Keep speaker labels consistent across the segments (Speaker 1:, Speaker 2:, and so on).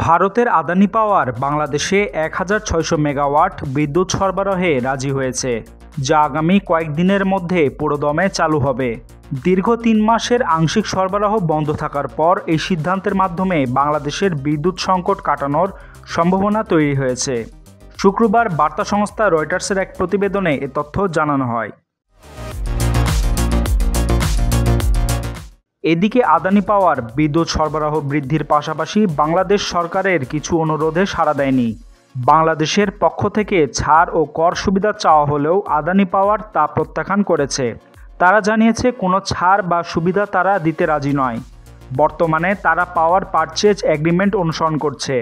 Speaker 1: ভারতের আদানি পাওয়ার বাংলাদেশে ১৬০০ মেগাওয়াট বিদ্যুৎ সরবরাহে রাজি হয়েছে, যা আগামী কয়েকদিনের মধ্যে পুরোদমে চালু হবে। দীর্ঘ ৩ মাসের আংশিক সরবরাহ বন্ধ থাকার পর এই সিদ্ধান্তের মাধ্যমে বাংলাদেশের বিদ্যুৎ সংকট কাটানোর সম্ভাবনা তৈরি হয়েছে। শুক্রবার বার্তা সংস্থা রয়টার্সের এক প্রতিবেদনে এ তথ্য জানানো হয়। এদিকে আদানি পাওয়ার বিদ্যুৎ সরবরাহ বৃদ্ধির পাশাপাশি বাংলাদেশ সরকারের কিছু অনুরোধে সাড়া দেয়নি। বাংলাদেশের পক্ষ থেকে ছাড় ও কর সুবিধা চাওয়া হলেও আদানি পাওয়ার তা প্রত্যাখ্যান করেছে। তারা জানিয়েছে কোনো ছাড় বা সুবিধা তারা দিতে রাজি নয়। বর্তমানে তারা পাওয়ার পারচেজ এগ্রিমেন্ট অনুসরণ করছে।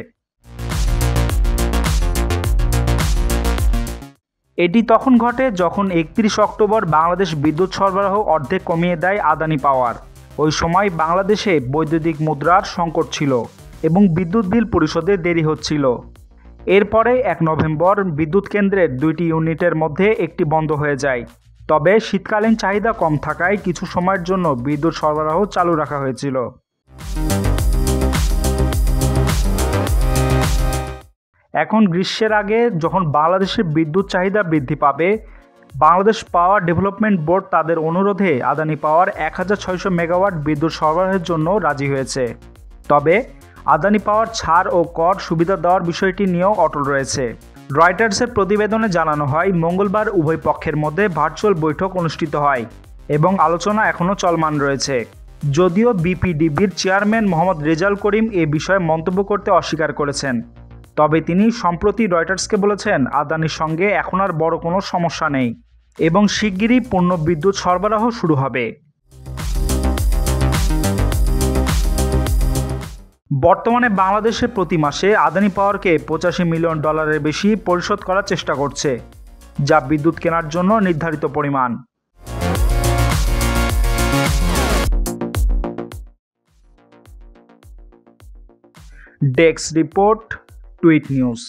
Speaker 1: এটি তখন ঘটে যখন ৩১ অক্টোবর বাংলাদেশ বিদ্যুৎ সরবরাহ অর্ধেক কমিয়ে দেয় আদানি পাওয়ার। ওই সময় বাংলাদেশে বৈদ্যুতিক মুদ্রার সংকট ছিল এবং বিদ্যুৎ বিল পরিশোধে দেরি হচ্ছিল। এরপরে ১ নভেম্বর বিদ্যুৎ কেন্দ্রের ২টি ইউনিটের মধ্যে একটি বন্ধ হয়ে যায়। তবে শীতকালীন চাহিদা কম থাকায় কিছু সময়ের জন্য বিদ্যুৎ সরবরাহ চালু রাখা হয়েছিল। এখন গ্রীষ্মের আগে যখন বাংলাদেশের বিদ্যুৎ চাহিদা বৃদ্ধি পাবে, বাংলাদেশ পাওয়ার ডেভেলপমেন্ট বোর্ড তাদের অনুরোধে আদানি পাওয়ার ১৬০০ মেগাওয়াট বিদ্যুৎ সরবরাহের জন্য রাজি হয়েছে। তবে আদানি পাওয়ার ছাড় ও কর সুবিধা দেওয়ার বিষয়টি নিয়েও অটল রয়েছে। রয়টার্সের প্রতিবেদনে জানানো হয়, মঙ্গলবার উভয় পক্ষের মধ্যে ভার্চুয়াল বৈঠক অনুষ্ঠিত হয় এবং আলোচনা এখনও চলমান রয়েছে। যদিও বিপিডিবির চেয়ারম্যান মোহাম্মদ রেজাউল করিম এ বিষয়ে মন্তব্য করতে অস্বীকার করেছেন। তবে তিনি সম্প্রতি রয়টার্সকে বলেছেন, আদানির সঙ্গে এখন আর বড় কোনো সমস্যা নেই এবং শিগগিরই পূর্ণ বিদ্যুৎ সরবরাহ শুরু হবে। বর্তমানে বাংলাদেশে প্রতি মাসে আদানি পাওয়ারকে $৮৫ মিলিয়ন বেশি পরিশোধ করার চেষ্টা করছে, যা বিদ্যুৎ কেনার জন্য নির্ধারিত পরিমাণ। Desk report, tweet news.